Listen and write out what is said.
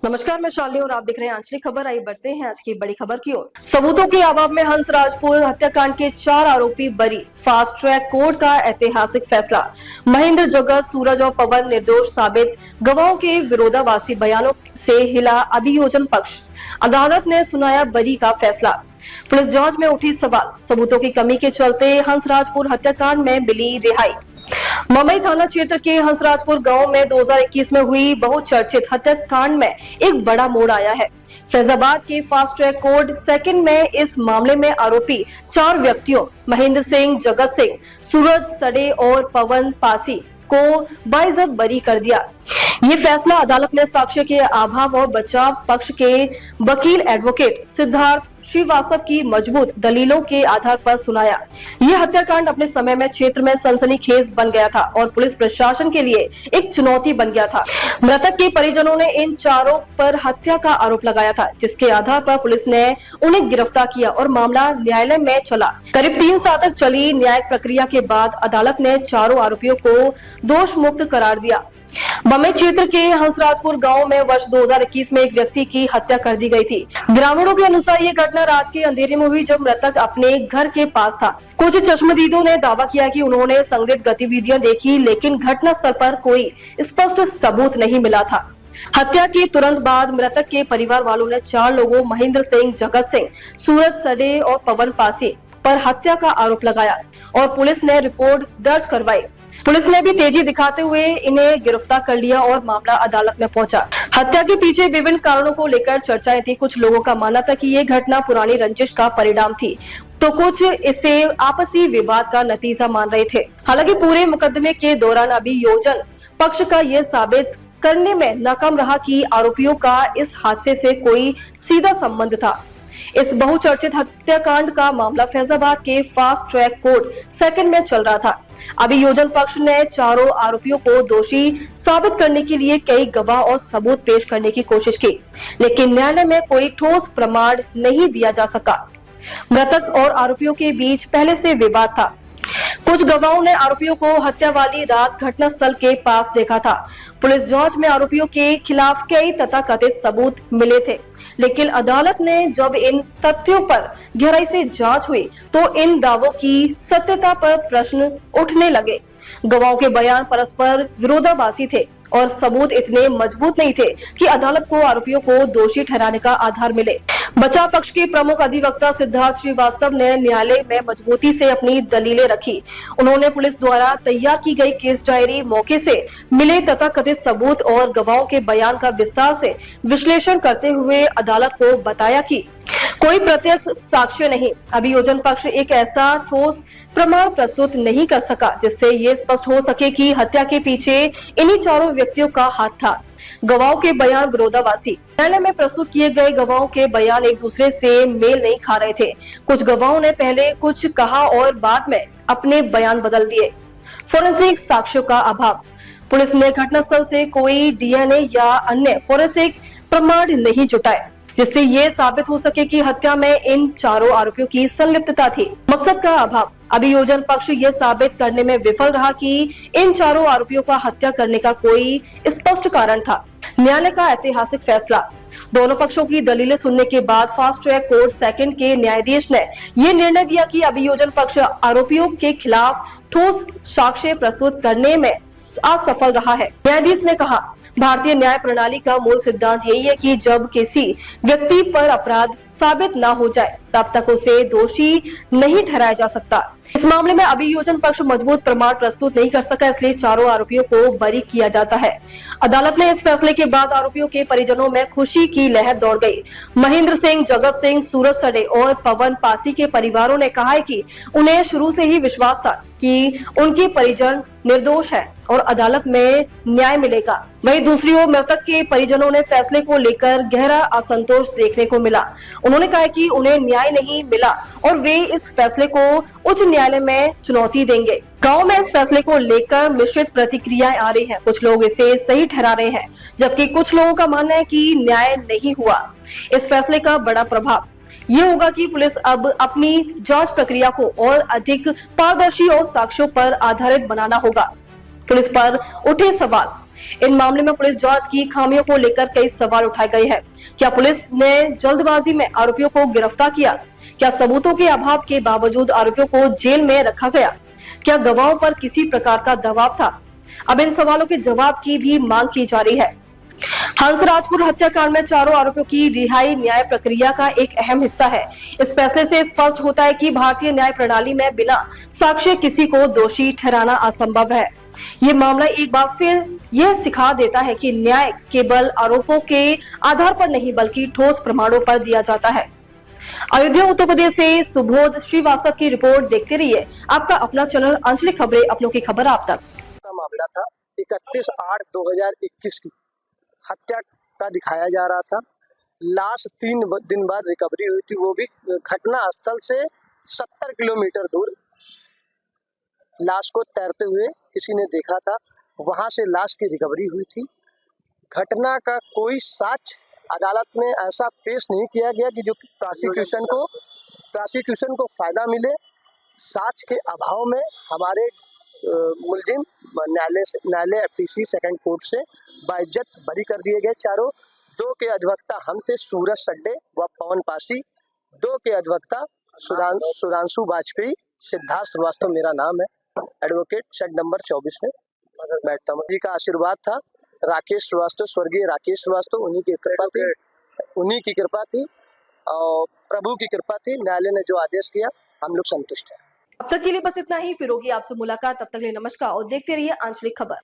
नमस्कार, मैं शालिनी और आप देख रहे हैं आंचलिक खबर। आइए बढ़ते हैं आज की बड़ी खबर की ओर। सबूतों के अभाव में हंसराजपुर हत्याकांड के 4 आरोपी बरी। फास्ट ट्रैक कोर्ट का ऐतिहासिक फैसला। महेंद्र, जगत, सूरज और पवन निर्दोष साबित। गवाहों के विरोधाभासी बयानों से हिला अभियोजन पक्ष। अदालत ने सुनाया बरी का फैसला। पुलिस जांच में उठी सवाल। सबूतों की कमी के चलते हंसराजपुर हत्याकांड में मिली रिहाई। मुंबई थाना क्षेत्र के हंसराजपुर गांव में 2021 में हुई बहुचर्चित हत्याकांड में एक बड़ा मोड़ आया है। फैजाबाद के फास्ट ट्रैक कोर्ट सेकंड में इस मामले में आरोपी 4 व्यक्तियों महेंद्र सिंह, जगत सिंह, सूरज सडे और पवन पासी को बाइज्जत बरी कर दिया। ये फैसला अदालत ने साक्ष्य के अभाव और बचाव पक्ष के वकील एडवोकेट सिद्धार्थ श्रीवास्तव की मजबूत दलीलों के आधार पर सुनाया। यह हत्याकांड अपने समय में क्षेत्र में सनसनीखेज बन गया था और पुलिस प्रशासन के लिए एक चुनौती बन गया था। मृतक के परिजनों ने इन चारों पर हत्या का आरोप लगाया था, जिसके आधार पर पुलिस ने उन्हें गिरफ्तार किया और मामला न्यायालय में चला। करीब 3 साल तक चली न्यायिक प्रक्रिया के बाद अदालत ने चारों आरोपियों को दोष मुक्त करार दिया। मुंबई क्षेत्र के हंसराजपुर गांव में वर्ष 2021 में एक व्यक्ति की हत्या कर दी गई थी। ग्रामीणों के अनुसार ये घटना रात के अंधेरे में हुई, जब मृतक अपने घर के पास था। कुछ चश्मदीदों ने दावा किया कि उन्होंने संदिग्ध गतिविधियां देखी, लेकिन घटनास्थल पर कोई स्पष्ट सबूत नहीं मिला था। हत्या के तुरंत बाद मृतक के परिवार वालों ने 4 लोगों महेंद्र सिंह, जगत सिंह, सूरज सडे और पवन पासी पर हत्या का आरोप लगाया और पुलिस ने रिपोर्ट दर्ज करवाई। पुलिस ने भी तेजी दिखाते हुए इन्हें गिरफ्तार कर लिया और मामला अदालत में पहुंचा। हत्या के पीछे विभिन्न कारणों को लेकर चर्चाएं थी। कुछ लोगों का मानना था कि ये घटना पुरानी रंजिश का परिणाम थी, तो कुछ इसे आपसी विवाद का नतीजा मान रहे थे। हालांकि पूरे मुकदमे के दौरान अभियोजन पक्ष का यह साबित करने में नाकाम रहा कि आरोपियों का इस हादसे से कोई सीधा संबंध था। इस बहुचर्चित हत्याकांड का मामला फैजाबाद के फास्ट ट्रैक कोर्ट सेकंड में चल रहा था। अभियोजन पक्ष ने चारों आरोपियों को दोषी साबित करने के लिए कई गवाह और सबूत पेश करने की कोशिश की, लेकिन न्यायालय में कोई ठोस प्रमाण नहीं दिया जा सका। मृतक और आरोपियों के बीच पहले से विवाद था। कुछ गवाहों ने आरोपियों को हत्या वाली रात घटनास्थल के पास देखा था। पुलिस जांच में आरोपियों के खिलाफ कई तथाकथित सबूत मिले थे, लेकिन अदालत ने जब इन तथ्यों पर गहराई से जांच हुई तो इन दावों की सत्यता पर प्रश्न उठने लगे। गवाहों के बयान परस्पर विरोधाभासी थे और सबूत इतने मजबूत नहीं थे कि अदालत को आरोपियों को दोषी ठहराने का आधार मिले। बचाव पक्ष के प्रमुख अधिवक्ता सिद्धार्थ श्रीवास्तव ने न्यायालय में मजबूती से अपनी दलीलें रखी। उन्होंने पुलिस द्वारा तैयार की गई केस डायरी, मौके से मिले तथाकथित सबूत और गवाहों के बयान का विस्तार से विश्लेषण करते हुए अदालत को बताया कि कोई प्रत्यक्ष साक्ष्य नहीं। अभियोजन पक्ष एक ऐसा ठोस प्रमाण प्रस्तुत नहीं कर सका जिससे ये स्पष्ट हो सके कि हत्या के पीछे इन्हीं चारों व्यक्तियों का हाथ था। गवाहों के बयान विरोधाभासी। न्यायालय में प्रस्तुत किए गए गवाहों के बयान एक दूसरे से मेल नहीं खा रहे थे। कुछ गवाहों ने पहले कुछ कहा और बाद में अपने बयान बदल दिए। फोरेंसिक साक्ष्यों का अभाव। पुलिस ने घटनास्थल से कोई डीएनए या अन्य फोरेंसिक प्रमाण नहीं जुटाए जिससे ये साबित हो सके कि हत्या में इन चारों आरोपियों की संलिप्तता थी। मकसद का अभाव। अभियोजन पक्ष ये साबित करने में विफल रहा कि इन चारों आरोपियों का हत्या करने का कोई स्पष्ट कारण था। न्यायालय का ऐतिहासिक फैसला। दोनों पक्षों की दलीलें सुनने के बाद फास्ट ट्रैक कोर्ट सेकंड के न्यायाधीश ने यह निर्णय दिया कि अभियोजन पक्ष आरोपियों के खिलाफ ठोस साक्ष्य प्रस्तुत करने में असफल रहा है। न्यायाधीश ने कहा, भारतीय न्याय प्रणाली का मूल सिद्धांत यही है कि जब किसी व्यक्ति पर अपराध साबित न हो जाए तब तक उसे दोषी नहीं ठहराया जा सकता। इस मामले में अभियोजन पक्ष मजबूत प्रमाण प्रस्तुत नहीं कर सका, इसलिए चारों आरोपियों को बरी किया जाता है। अदालत ने इस फैसले के बाद आरोपियों के परिजनों में खुशी की लहर दौड़ गई। महेंद्र सिंह, जगत सिंह, सूरज सडे और पवन पासी के परिवारों ने कहा है कि उन्हें शुरू से ही विश्वास था कि उनके परिजन निर्दोष है और अदालत में न्याय मिलेगा। वहीं दूसरी ओर मृतक के परिजनों ने फैसले को लेकर गहरा असंतोष देखने को मिला। उन्होंने कहा कि उन्हें न्याय नहीं मिला और वे इस फैसले को उच्च न्यायालय में चुनौती देंगे। गांव में इस फैसले को लेकर मिश्रित प्रतिक्रियाएं आ रही हैं। कुछ लोग इसे सही ठहरा रहे हैं, जबकि कुछ लोगों का मानना है कि न्याय नहीं हुआ। इस फैसले का बड़ा प्रभाव ये होगा कि पुलिस अब अपनी जांच प्रक्रिया को और अधिक पारदर्शी और साक्ष्यों पर आधारित बनाना होगा। पुलिस पर उठे सवाल। इन मामले में पुलिस जांच की खामियों को लेकर कई सवाल उठाए गए हैं। क्या पुलिस ने जल्दबाजी में आरोपियों को गिरफ्तार किया? क्या सबूतों के अभाव के बावजूद आरोपियों को जेल में रखा गया? क्या गवाहों पर किसी प्रकार का दबाव था? अब इन सवालों के जवाब की भी मांग की जा रही है। हंसराजपुर हत्याकांड में चारों आरोपियों की रिहाई न्याय प्रक्रिया का एक अहम हिस्सा है। इस फैसले से स्पष्ट होता है कि भारतीय न्याय प्रणाली में बिना साक्ष्य किसी को दोषी ठहराना असंभव है। ये मामला एक बार फिर यह सिखा देता है कि न्याय केवल आरोपों के आधार पर नहीं बल्कि ठोस प्रमाणों पर दिया जाता है। अयोध्या उत्तर प्रदेश से सुबोध श्रीवास्तव की रिपोर्ट देखते रहिए आपका अपना चैनल आंचलिक खबरें, अपनों की खबर आप तक। मामला था 31/8/2021 की हत्या का दिखाया जा रहा था। लाश 3 दिन बाद रिकवरी हुई थी, वो भी घटना स्थल से 70 किलोमीटर दूर। लाश को तैरते हुए किसी ने देखा था, वहां से लाश की रिकवरी हुई थी। घटना का कोई साक्ष्य अदालत में ऐसा पेश नहीं किया गया कि जो प्रोसिक्यूशन को फायदा मिले। साक्ष्य के अभाव में हमारे मुलजिम न्यायालय FTC सेकंड कोर्ट से बाइज्जत बरी कर दिए गए चारों। 2 के अधिवक्ता हम थे, सूरज सड्डे व पवन पासी। 2 के अधिवक्ता सुधांशु वाजपेयी, सिद्धार्थ श्रीवास्तव मेरा नाम है, एडवोकेट शेड नंबर 24 में बैठता हूँ। जी का आशीर्वाद था, राकेश श्रीवास्तव, स्वर्गीय राकेश श्रीवास्तव, उन्हीं की कृपा थी और प्रभु की कृपा थी। न्यायालय ने जो आदेश किया हम लोग संतुष्ट हैं। अब तक के लिए बस इतना ही। फिर होगी आपसे मुलाकात, तब तक के लिए नमस्कार और देखते रहिए आंचलिक खबर।